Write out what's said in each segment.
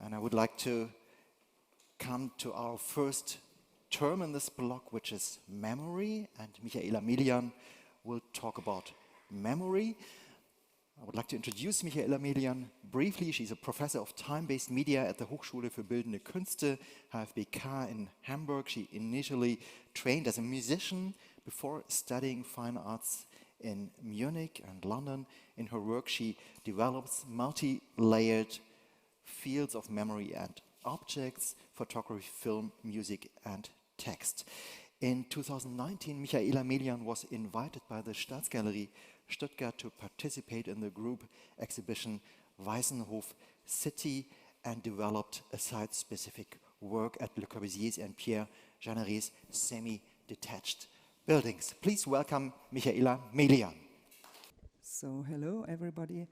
And I would like to come to our first term in this block, which is memory, and Michaela Melián will talk about memory. I would like to introduce Michaela Melián briefly. She's a professor of time-based media at the Hochschule für Bildende Künste, HFBK in Hamburg. She initially trained as a musician before studying fine arts in Munich and London. In her work, she develops multi-layered fields of memory and objects, photography, film, music, and text. In 2019, Michaela Melián was invited by the Staatsgalerie Stuttgart to participate in the group exhibition Weißenhof City and developed a site-specific work at Le Corbusier's and Pierre Jeanneret's semi-detached buildings. Please welcome Michaela Melián. So, hello everybody.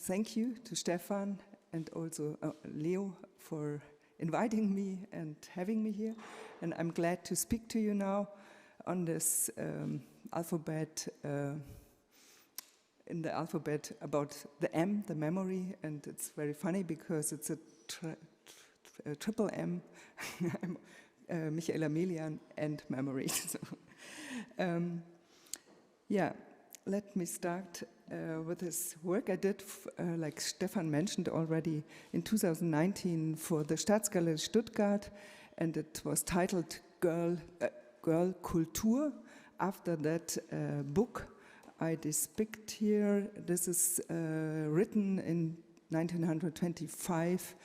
Thank you to Stefan and also Leo for inviting me and having me here. And I'm glad to speak to you now on this alphabet, in the alphabet about the M, the memory. And it's very funny because it's a triple M. I'm Michaela Melián and memory. So, yeah, let me start with this work I did, like Stefan mentioned already, in 2019 for the Staatsgalerie Stuttgart, and it was titled Girl Kultur. After that book I depict here, this is written in 1925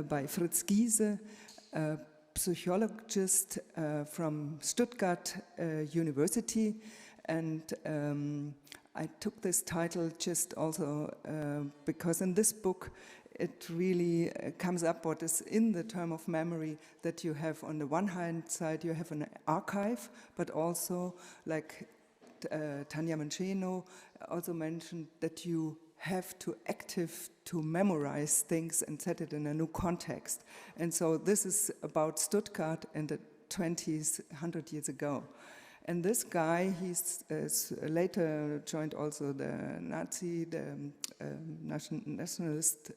by Fritz Giese, a psychologist from Stuttgart University, and I took this title just also because in this book it really comes up what is in the term of memory, that you have on the one hand side you have an archive, but also like Tanja Mencheno also mentioned that you have to memorize things and set it in a new context. And so this is about Stuttgart in the 20s, 100 years ago. And this guy, he's later joined also the Nazi, the nationalist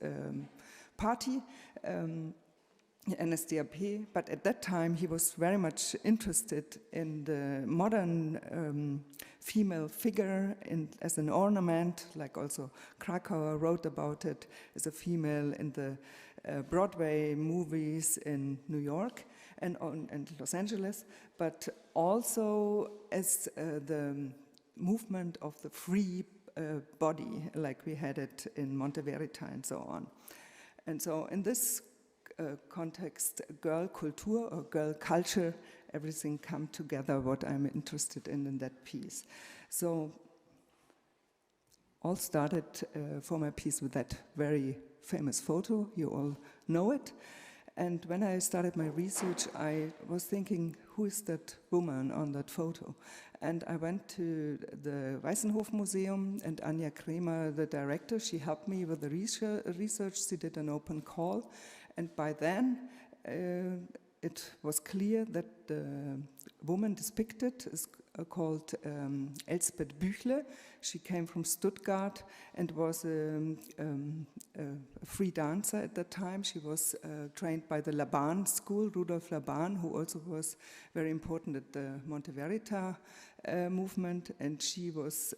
party, NSDAP, but at that time he was very much interested in the modern female figure as an ornament, like also Krakauer wrote about it as a female in the Broadway movies in New York and Los Angeles, but also as the movement of the free body, like we had it in Monte Verita and so on. And so in this context, girl culture or girl culture, everything come together, what I'm interested in that piece. So all started for my piece with that very famous photo, you all know it. And when I started my research, I was thinking, who is that woman on that photo? And I went to the Weißenhof Museum, and Anja Kremer, the director, she helped me with the research. She did an open call. And by then, it was clear that the woman depicted is called Elsbeth Büchle. She came from Stuttgart and was a free dancer at that time. She was trained by the Laban school, Rudolf Laban, who also was very important at the Monte Verita movement. And she was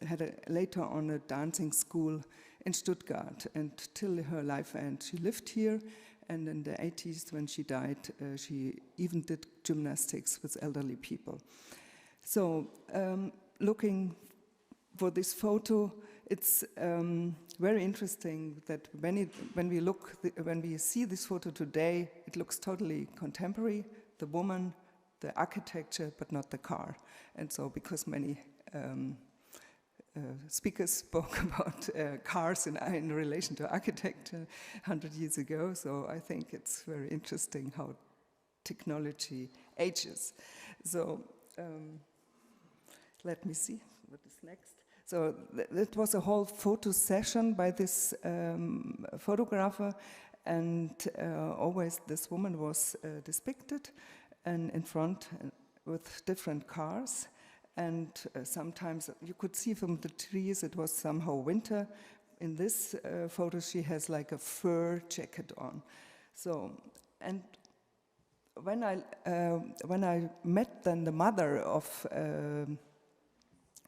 had later on a dancing school in Stuttgart, and till her life end she lived here. And in the 80s, when she died, she even did gymnastics with elderly people. So looking for this photo, it's very interesting that when we see this photo today, it looks totally contemporary, the woman, the architecture, but not the car. And so because many speakers spoke about cars in relation to architecture 100 years ago, so I think it's very interesting how technology ages. So let me see what is next. So it was a whole photo session by this photographer, and always this woman was depicted and in front with different cars. And sometimes you could see from the trees it was somehow winter. in this photo, she has like a fur jacket on. So, and when I met then the mother of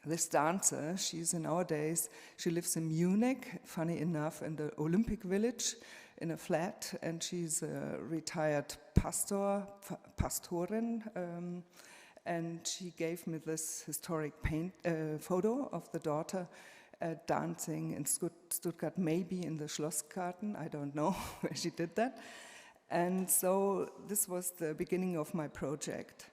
this dancer, she's nowadays, she lives in Munich, funny enough, in the Olympic Village, in a flat, and she's a retired pastorin, and she gave me this historic photo of the daughter dancing in Stuttgart, maybe in the Schlossgarten, I don't know where she did that. And so this was the beginning of my project.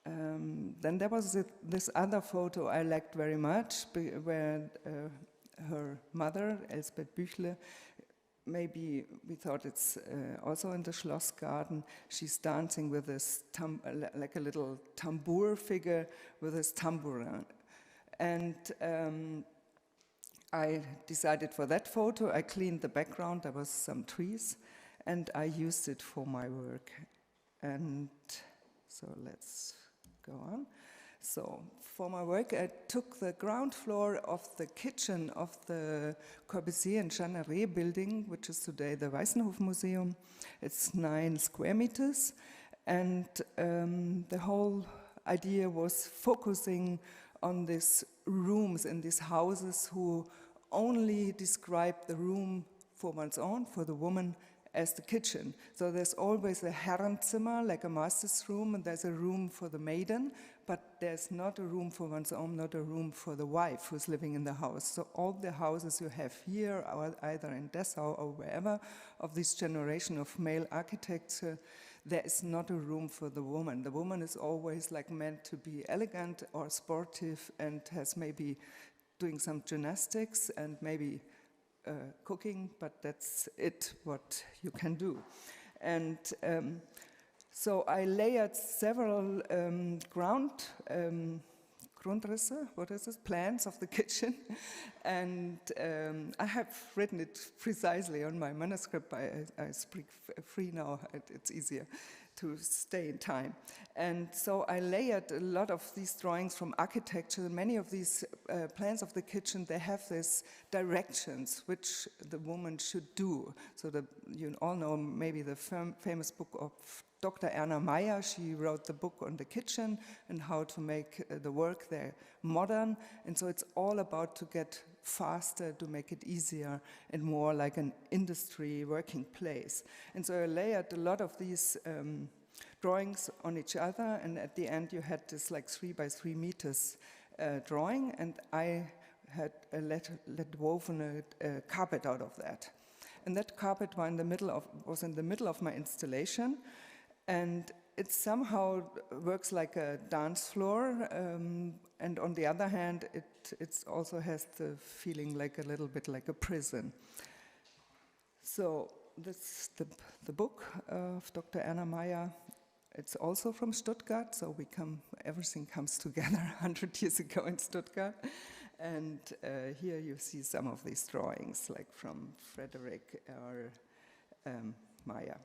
Then there was this other photo I liked very much, where her mother, Elsbeth Büchle, maybe we thought it's also in the Schlossgarten, she's dancing with this, like a little tambour figure with this tambourin. And I decided for that photo, I cleaned the background, there was some trees, and I used it for my work. And so let's go on. So for my work, I took the ground floor of the kitchen of the Corbusier and Jeanneret building, which is today the Weißenhof Museum. It's 9 square meters, and the whole idea was focusing on these rooms in these houses who only describe the room for one's own, for the woman, as the kitchen. So there's always a Herrenzimmer, like a master's room, and there's a room for the maiden, but there's not a room for one's own, not a room for the wife who's living in the house. So all the houses you have here, or either in Dessau or wherever, of this generation of male architecture, there is not a room for the woman. The woman is always like meant to be elegant or sportive and has maybe doing some gymnastics and maybe cooking, but that's it, what you can do. And so I layered several Grundrisse, what is this, plans of the kitchen, and I have written it precisely on my manuscript. I speak free now, it's easier to stay in time. And so I layered a lot of these drawings from architecture. Many of these plans of the kitchen, they have these directions which the woman should do. So you all know maybe the famous book of Dr. Erna Meyer. She wrote the book on the kitchen and how to make the work there modern. And so it's all about to get faster, to make it easier and more like an industry working place. And so I layered a lot of these drawings on each other, and at the end you had this like 3 by 3 meters drawing, and I had let woven a carpet out of that. And that carpet was in the middle of my installation, and it somehow works like a dance floor, and on the other hand, it also has the feeling like a little bit like a prison. So this is the book of Dr. Erna Meyer. It's also from Stuttgart, so everything comes together 100 years ago in Stuttgart. And here you see some of these drawings, like from Frederick or Meyer.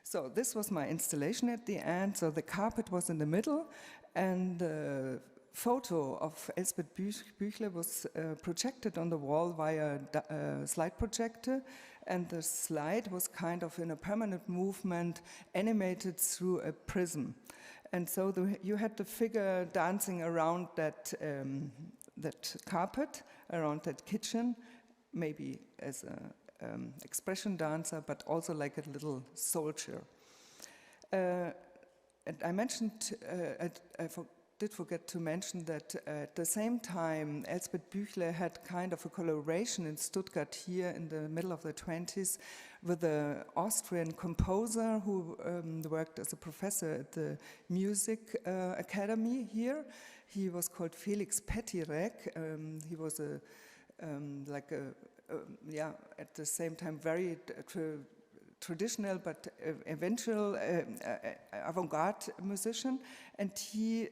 So this was my installation at the end. So the carpet was in the middle, and the photo of Elsbeth Büchle was projected on the wall via a slide projector, and the slide was kind of in a permanent movement, animated through a prism. And so you had the figure dancing around that carpet, around that kitchen, maybe as an expression dancer, but also like a little soldier. And I mentioned, I did forget to mention that at the same time, Elsbeth Büchle had kind of a collaboration in Stuttgart here in the middle of the 20s with an Austrian composer who worked as a professor at the Music Academy here. He was called Felix Pettirek. He was at the same time very traditional but eventual avant-garde musician, and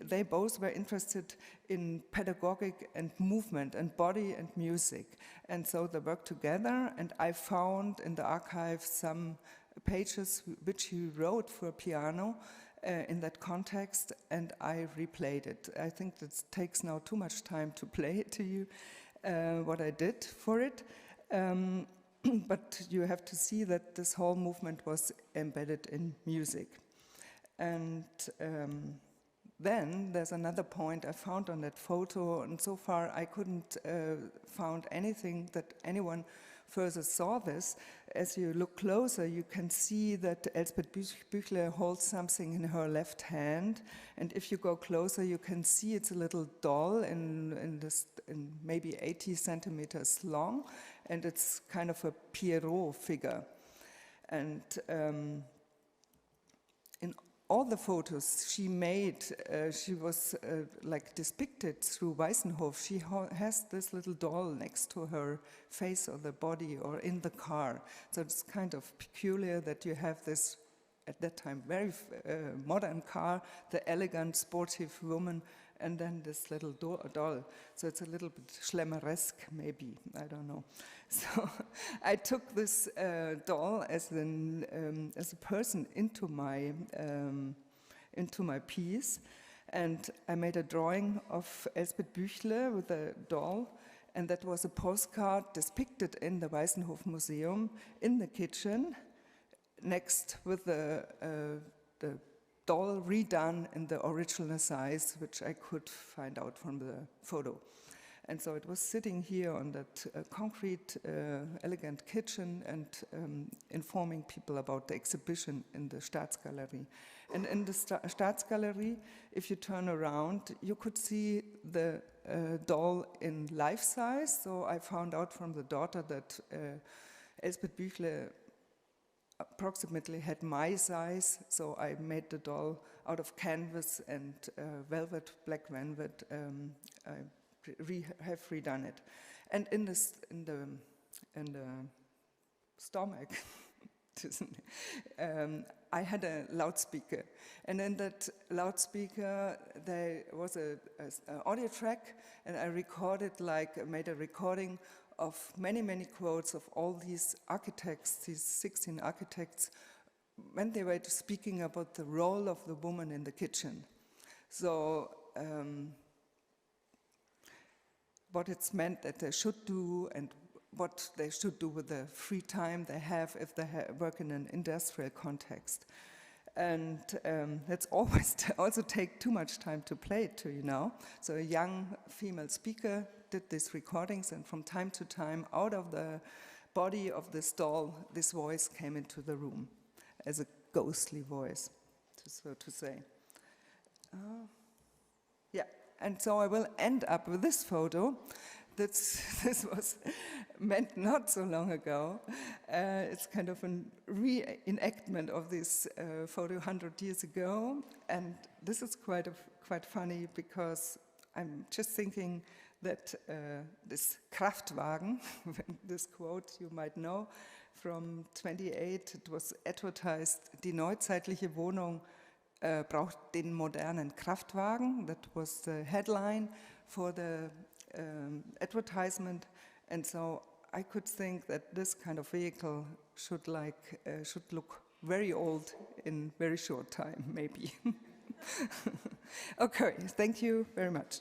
they both were interested in pedagogic and movement and body and music, and so they worked together. And I found in the archive some pages which he wrote for piano in that context, and I replayed it. I think that takes now too much time to play it to you, what I did for it. But you have to see that this whole movement was embedded in music. And then there's another point I found on that photo, and so far I couldn't found anything that anyone further saw this. As you look closer, you can see that Elsbeth Büchler holds something in her left hand, and if you go closer, you can see it's a little doll in maybe 80 centimeters long, and it's kind of a Pierrot figure. And in all the photos she made, she was like depicted through Weißenhof. She has this little doll next to her face or the body or in the car. So it's kind of peculiar that you have this, at that time, very modern car, the elegant, sportive woman, and then this little doll. So it's a little bit schlemmeresque, maybe, I don't know. So I took this doll as a person into my piece, and I made a drawing of Elsbeth Büchler with a doll, and that was a postcard depicted in the Weißenhof Museum in the kitchen, next with the doll redone in the original size, which I could find out from the photo. And so it was sitting here on that concrete, elegant kitchen and informing people about the exhibition in the Staatsgalerie. And in the Staatsgalerie, if you turn around, you could see the doll in life size. So I found out from the daughter that Elsbeth Büchler approximately had my size, so I made the doll out of canvas and velvet, black velvet. I have redone it, and in the stomach, I had a loudspeaker, and in that loudspeaker there was an audio track, and I made a recording of many quotes of all these architects, these 16 architects, when they were speaking about the role of the woman in the kitchen. So what it's meant that they should do and what they should do with the free time they have if they work in an industrial context. And that's always also take too much time to play it to you now. So a young female speaker did these recordings, and from time to time, out of the body of this doll, this voice came into the room as a ghostly voice, so to say. Yeah, and so I will end up with this photo. This was meant not so long ago. It's kind of a reenactment of this photo 100 years ago, and this is quite funny because I'm just thinking that this Kraftwagen, this quote you might know from 28, it was advertised, die neuzeitliche Wohnung braucht den modernen Kraftwagen. That was the headline for the advertisement, and so I could think that this kind of vehicle should look very old in very short time, maybe. Okay, thank you very much.